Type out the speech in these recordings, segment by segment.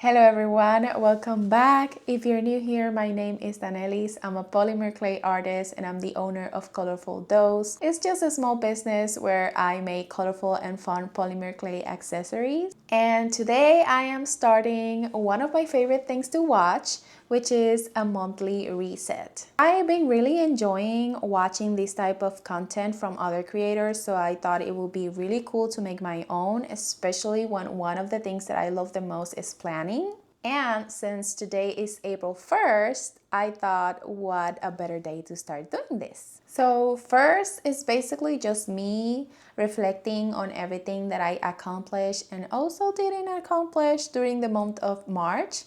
Hello everyone, welcome back. If you're new here, my name is Dannelys. I'm a polymer clay artist and I'm the owner of Colorful Doughs. It's just a small business where I make colorful and fun polymer clay accessories. And today I am starting one of my favorite things to watch, which is a monthly reset. I've been really enjoying watching this type of content from other creators, so I thought it would be really cool to make my own, especially when one of the things that I love the most is planning. And since today is April 1st, I thought what a better day to start doing this. So first is basically just me reflecting on everything that I accomplished and also didn't accomplish during the month of March.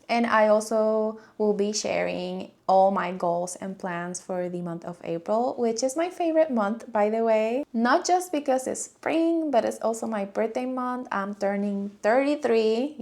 And I also will be sharing all my goals and plans for the month of April, which is my favorite month, by the way. Not just because it's spring, but it's also my birthday month. I'm turning 33,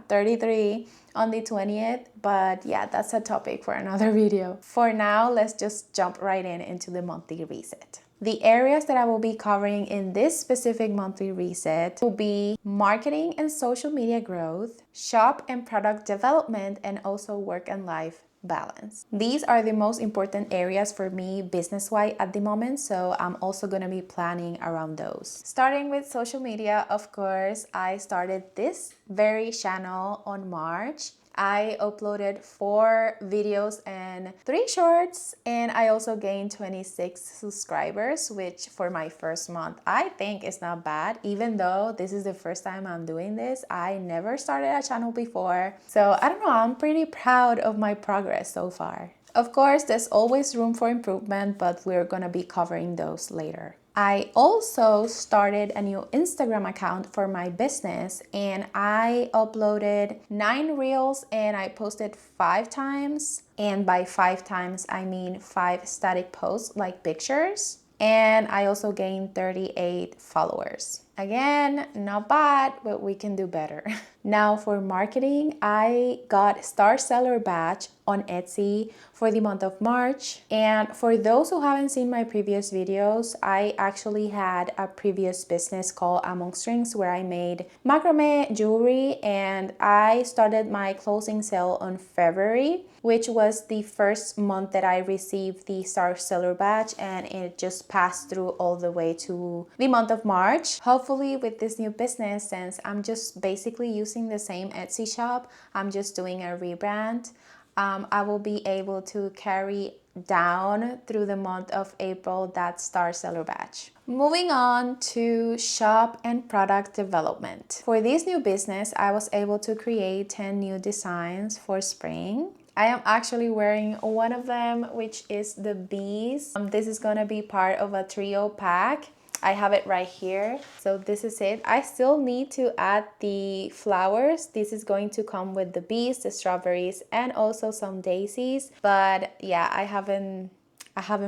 33 on the 20th. But yeah, that's a topic for another video. For now, let's just jump right into the monthly reset. The areas that I will be covering in this specific monthly reset will be marketing and social media growth, shop and product development, and also work and life balance. These are the most important areas for me business-wise at the moment, so I'm also going to be planning around those. Starting with social media, of course, I started this very channel on March. I uploaded 4 videos and 3 shorts, and I also gained 26 subscribers, which for my first month I think is not bad. Even though this is the first time I'm doing this, I never started a channel before, so I don't know, I'm pretty proud of my progress so far. Of course, there's always room for improvement, but we're gonna be covering those later. I also started a new Instagram account for my business, and I uploaded 9 reels and I posted 5 times. And by 5 times, I mean 5 static posts like pictures. And I also gained 38 followers. Again, not bad, but we can do better. Now for marketing, I got Star Seller Badge on Etsy for the month of March. And for those who haven't seen my previous videos, I actually had a previous business called Among Strings where I made macrame jewelry, and I started my closing sale on February, which was the first month that I received the Star Seller Badge, and it just passed through all the way to the month of March. Hopefully with this new business, since I'm just basically using the same Etsy shop, I'm just doing a rebrand, I will be able to carry down through the month of April that Star Seller Badge. Moving on to shop and product development. For this new business, I was able to create 10 new designs for spring. I am actually wearing one of them, which is the bees. This is gonna be part of a trio pack. I have it right here. So this is it. I still need to add the flowers. This is going to come with the bees, the strawberries, and also some daisies. But yeah, I haven't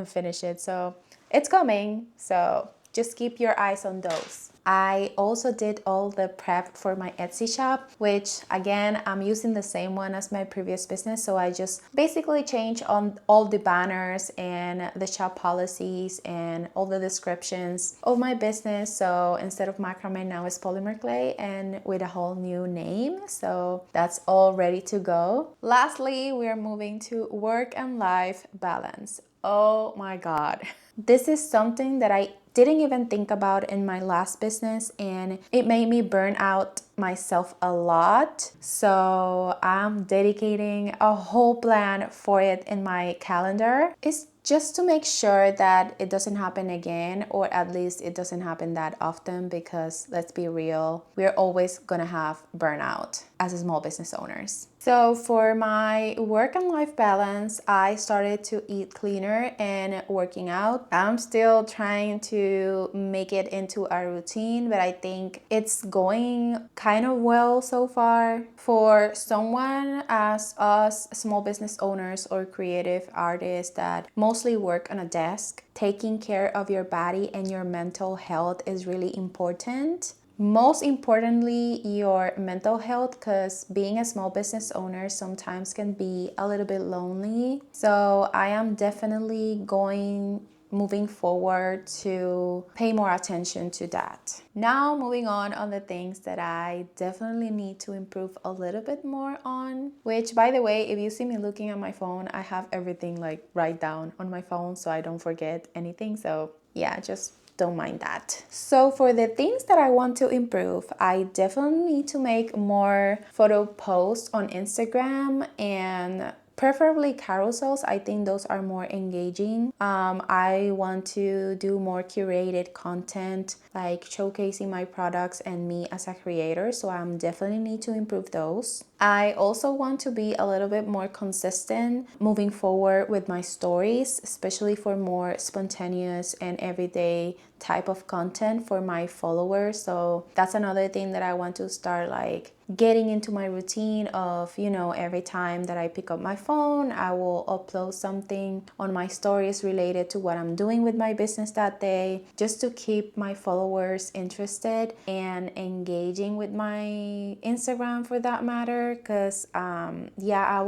finished it. So it's coming. So just keep your eyes on those. I also did all the prep for my Etsy shop, which again, I'm using the same one as my previous business. So I just basically changed on all the banners and the shop policies and all the descriptions of my business. So instead of macrame, now it's polymer clay and with a whole new name. So that's all ready to go. Lastly, we're moving to work and life balance. Oh my God. This is something that I didn't even think about in my last business, and it made me burn out myself a lot. So I'm dedicating a whole plan for it in my calendar. It's just to make sure that it doesn't happen again, or at least it doesn't happen that often, because let's be real, we're always gonna have burnout as small business owners. So for my work and life balance, I started to eat cleaner and working out. I'm still trying to make it into a routine, but I think it's going kind of well so far. For someone as us, small business owners or creative artists that mostly work on a desk, taking care of your body and your mental health is really important. Most importantly, your mental health, because being a small business owner sometimes can be a little bit lonely. So I am definitely going moving forward to pay more attention to that. Now moving on the things that I definitely need to improve a little bit more on, which by the way, if you see me looking at my phone, I have everything like right down on my phone so I don't forget anything. So yeah, just don't mind that. So for the things that I want to improve, I definitely need to make more photo posts on Instagram and preferably carousels. I think those are more engaging. I want to do more curated content, like showcasing my products and me as a creator. So I'm definitely need to improve those. I also want to be a little bit more consistent moving forward with my stories, especially for more spontaneous and everyday type of content for my followers. So that's another thing that I want to start like getting into my routine of, you know, every time that I pick up my phone, I will upload something on my stories related to what I'm doing with my business that day, just to keep my followers interested and engaging with my Instagram for that matter. Because yeah,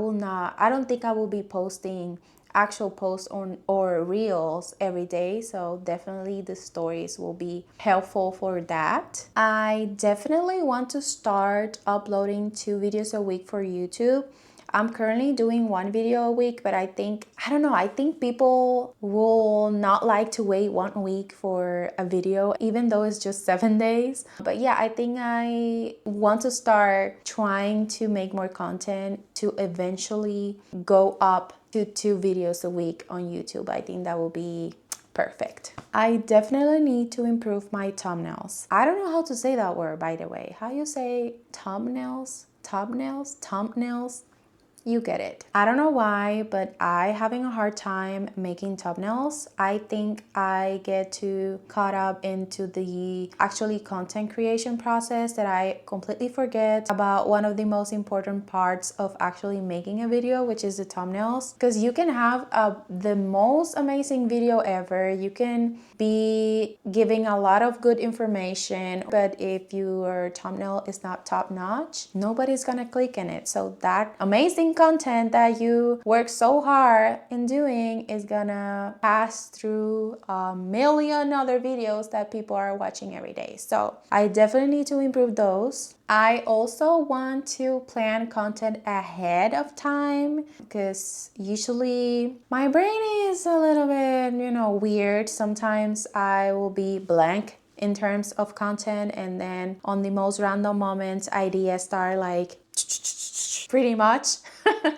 I don't think I will be posting actual posts on or reels every day, so definitely the stories will be helpful for that. I definitely want to start uploading 2 videos a week for YouTube. I'm currently doing 1 video a week, but I think people will not like to wait 1 week for a video, even though it's just 7 days. But yeah, I think I want to start trying to make more content to eventually go up to 2 videos a week on YouTube. I think that will be perfect. I definitely need to improve my thumbnails. I don't know how to say that word, by the way. How you say thumbnails? Thumbnails? You get it. I don't know why, but I having a hard time making thumbnails. I think I get too caught up into the actually content creation process that I completely forget about one of the most important parts of actually making a video, which is the thumbnails. Because you can have the most amazing video ever. You can be giving a lot of good information, but if your thumbnail is not top notch, nobody's gonna click in it. So that amazing content that you work so hard in doing is gonna pass through a million other videos that people are watching every day. So I definitely need to improve those. I also want to plan content ahead of time, because usually my brain is a little bit, weird. Sometimes I will be blank in terms of content, and then on the most random moments, ideas start like pretty much.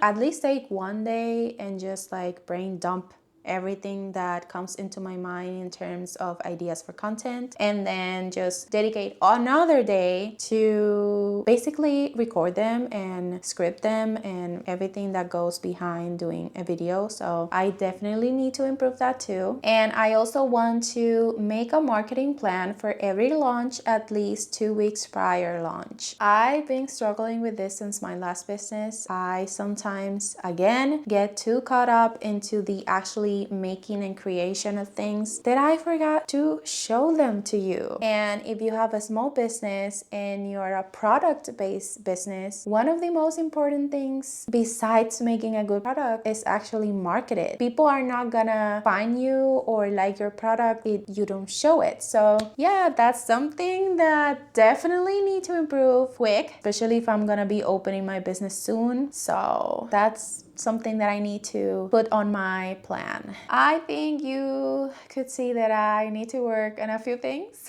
At least take 1 day and just like brain dump everything that comes into my mind in terms of ideas for content, and then just dedicate another day to basically record them and script them and everything that goes behind doing a video. So I definitely need to improve that too. And I also want to make a marketing plan for every launch at least 2 weeks prior launch. I've been struggling with this since my last business. I sometimes again get too caught up into the actually making and creation of things that I forgot to show them to you. And if you have a small business and you're a product-based business, one of the most important things besides making a good product is actually market it. People are not gonna find you or like your product if you don't show it. So yeah, that's something that definitely need to improve quick, especially if I'm gonna be opening my business soon. So that's something that I need to put on my plan. I think you could see that I need to work on a few things.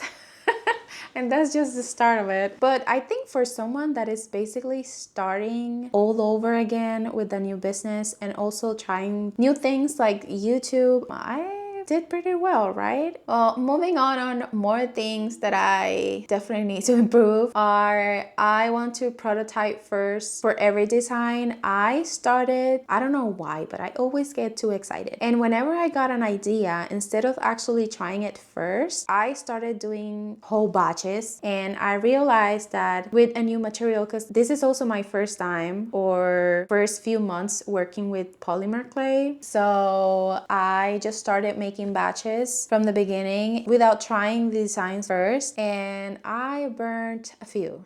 And that's just the start of it. But I think for someone that is basically starting all over again with a new business and also trying new things like YouTube, I did pretty well, right? Well, moving on more things that I definitely need to improve are, I want to prototype first for every design. I don't know why, but I always get too excited. And whenever I got an idea, instead of actually trying it first, I started doing whole batches. And I realized that with a new material, because this is also my first time or first few months working with polymer clay. So I just started making making batches from the beginning without trying the designs first, and I burnt a few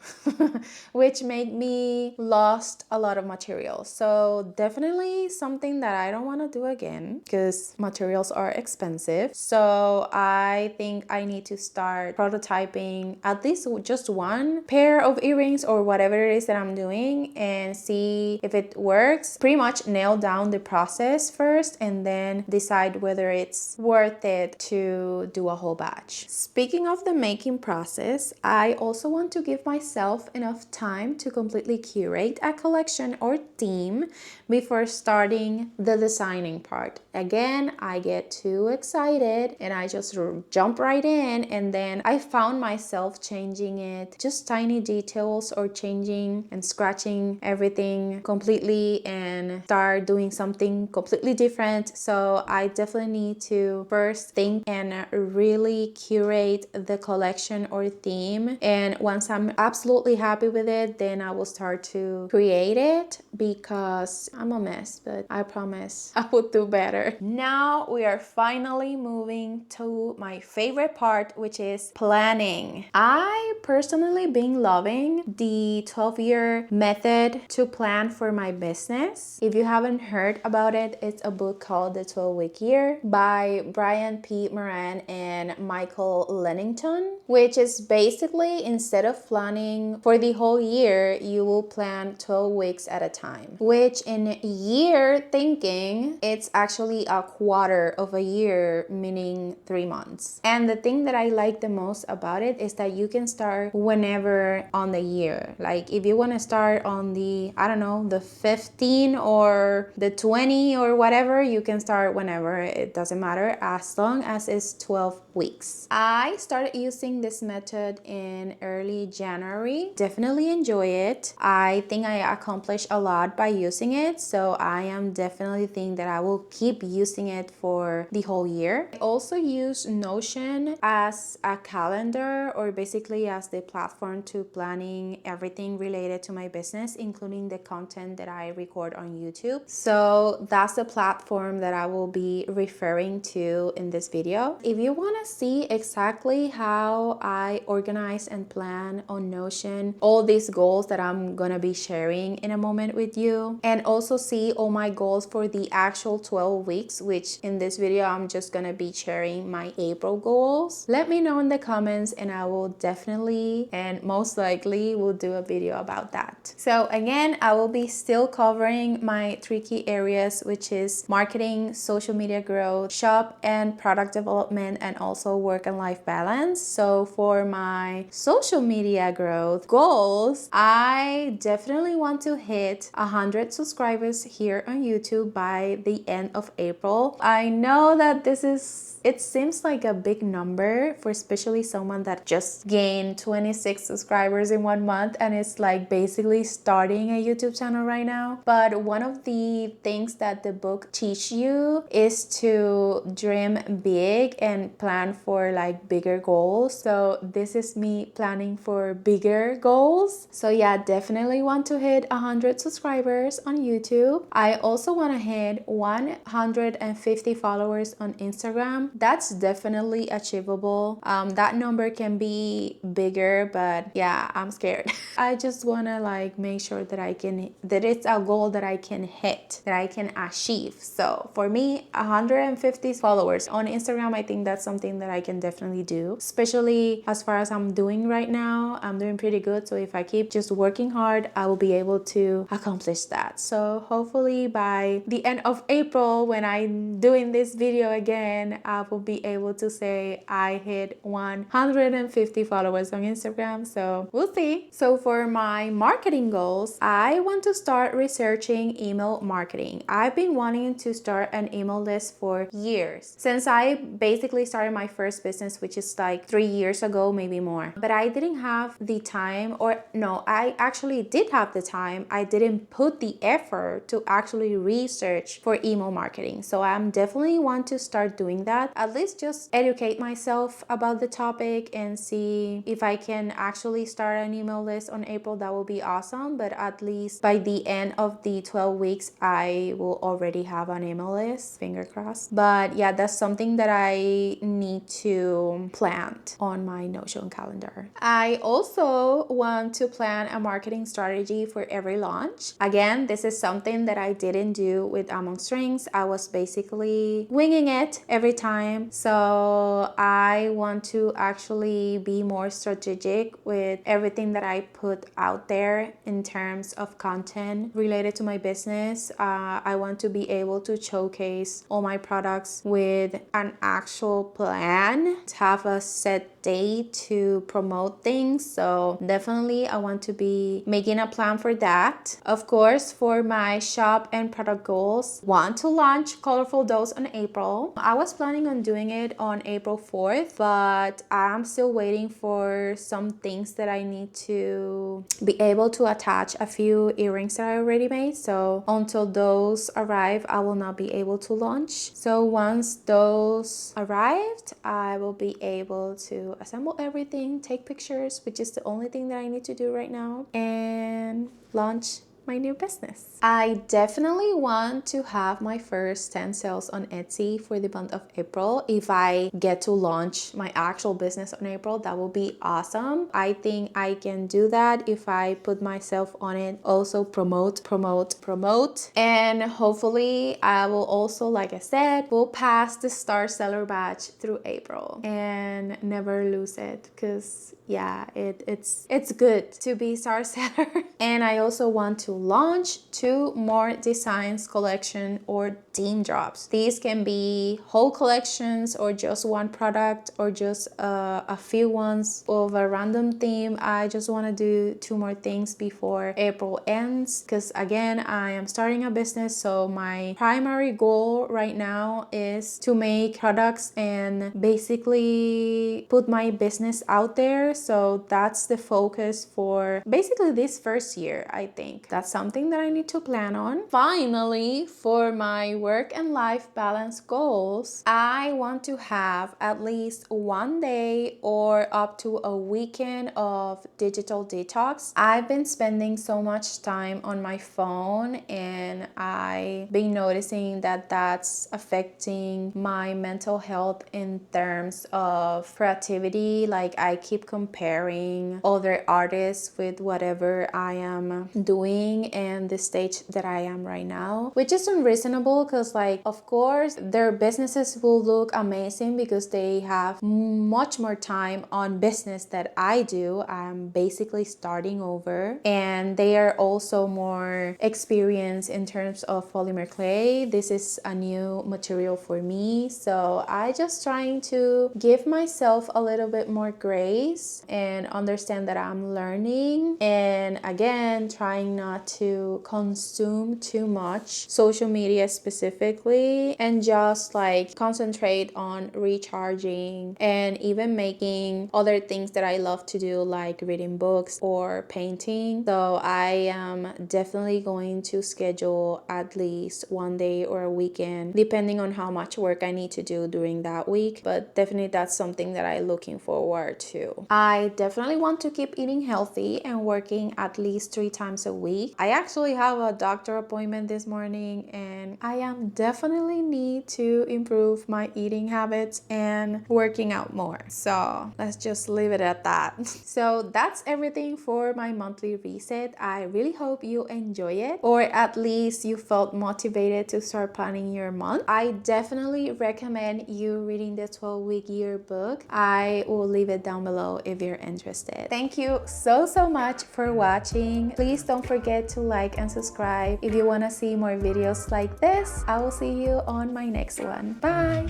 which made me lost a lot of materials. So definitely something that I don't want to do again because materials are expensive. So I think I need to start prototyping at least just one pair of earrings or whatever it is that I'm doing and see if it works. Pretty much nail down the process first and then decide whether it's worth it to do a whole batch. Speaking of the making process, I also want to give myself enough time to completely curate a collection or theme before starting the designing part. Again, I get too excited and I just jump right in, and then I found myself changing it, just tiny details, or changing and scratching everything completely and start doing something completely different. So I definitely need to first think and really curate the collection or theme, and once I'm absolutely happy with it, then I will start to create it, because I'm a mess, but I promise I will do better. Now we are finally moving to my favorite part, which is planning. I personally been loving the 12-year method to plan for my business. If you haven't heard about it, it's a book called The 12-Week Year by Brian P. Moran and Michael Lennington, which is basically, instead of planning for the whole year, you will plan 12 weeks at a time, which in year thinking, it's actually a quarter of a year, meaning 3 months. And the thing that I like the most about it is that you can start whenever on the year. Like if you want to start on the, I don't know, the 15 or the 20 or whatever, you can start whenever. It doesn't matter as long as it's 12 weeks. I started using this method in early January. Definitely enjoy it. I think I accomplished a lot by using it, so I am definitely think that I will keep using it for the whole year. I also use Notion as a calendar, or basically as the platform to planning everything related to my business, including the content that I record on YouTube. So that's the platform that I will be referring to in this video. If you want to see exactly how I organize and plan on Notion all these goals that I'm gonna be sharing in a moment with you, and also see all my goals for the actual 12 weeks, which in this video I'm just gonna be sharing my April goals, let me know in the comments and I will definitely and most likely will do a video about that. So again, I will be still covering my 3 key areas, which is marketing, social media growth, shop and product development, and also work and life balance. So for my social media growth goals, I definitely want to hit 100 subscribers here on YouTube by the end of April. I know that it seems like a big number for especially someone that just gained 26 subscribers in 1 month and it's like basically starting a YouTube channel right now. But one of the things that the book teach you is to dream big and plan for like bigger goals. So this is me planning for bigger goals. So yeah, definitely want to hit 100 subscribers on YouTube. I also want to hit 150 followers on Instagram. That's definitely achievable. That number can be bigger, but yeah, I'm scared. I just want to like make sure that that it's a goal that I can hit, that I can achieve. So for me, 150 followers on Instagram, I think that's something that I can definitely do, especially as far as I'm doing right now. I'm doing pretty good. So if I keep just working hard, I will be able to accomplish that. So hopefully by the end of April, when I'm doing this video again, I will be able to say I hit 150 followers on Instagram. So we'll see. So for my marketing goals, I want to start researching email marketing. I've been wanting to start an email list for years, since I basically started my first business, which is like 3 years ago, maybe more. But I didn't have the time, or no, I actually did have the time. I didn't put the effort to actually research for email marketing. So I'm definitely want to start doing that, at least just educate myself about the topic and see if I can actually start an email list on April. That will be awesome. But at least by the end of the 12 weeks, I will already have an email list, finger crossed. But yeah, that's something that I need to plan on my Notion calendar. I also want to plan a marketing strategy for every launch. Again, this is something that I didn't do with Among Strings. I was basically winging it every time. So I want to actually be more strategic with everything that I put out there in terms of content related to my business. I want to be able to showcase all my products with an actual plan, to have a set date to promote things. So definitely I want to be making a plan for that. Of course, for my shop and product goals, want to launch Colorful Doughs on April. I was planning on doing it on April 4th, but I'm still waiting for some things that I need to be able to attach a few earrings that I already made. So until those arrive, I will not be able to launch. So once those arrived, I will be able to assemble everything, take pictures, which is the only thing that I need to do right now, and launch my new business. I definitely want to have my first 10 sales on Etsy for the month of April. If I get to launch my actual business on April, that will be awesome. I think I can do that if I put myself on it. Also promote. And hopefully I will also, like I said, will pass the Star Seller badge through April and never lose it, because yeah, it's good to be Star Seller. And I also want to launch 2 more designs collection or theme drops. These can be whole collections or just one product or just a few ones of a random theme. I just want to do 2 more things before April ends, because again, I am starting a business, so my primary goal right now is to make products and basically put my business out there. So that's the focus for basically this first year. I think that's something that I need to plan on. Finally, for my work and life balance goals, I want to have at least one day or up to a weekend of digital detox. I've been spending so much time on my phone, and I've been noticing that that's affecting my mental health in terms of creativity. Like, I keep comparing other artists with whatever I am doing and the stage that I am right now, which is unreasonable, because like, of course their businesses will look amazing because they have much more time on business that I do. I'm basically starting over, and they are also more experienced in terms of polymer clay. This is a new material for me, so I just trying to give myself a little bit more grace and understand that I'm learning, and again, trying not to consume too much social media specifically, and just like concentrate on recharging and even making other things that I love to do, like reading books or painting. So I am definitely going to schedule at least one day or a weekend, depending on how much work I need to do during that week, but definitely that's something that I'm looking forward to. I definitely want to keep eating healthy and working at least 3 times a week. I actually have a doctor appointment this morning, and I am definitely need to improve my eating habits and working out more. So let's just leave it at that. So that's everything for my monthly reset. I really hope you enjoy it, or at least you felt motivated to start planning your month. I definitely recommend you reading the 12-week yearbook. I will leave it down below if you're interested. Thank you so much for watching. Please don't forget to like and subscribe if you want to see more videos like this. I will see you on my next one. Bye.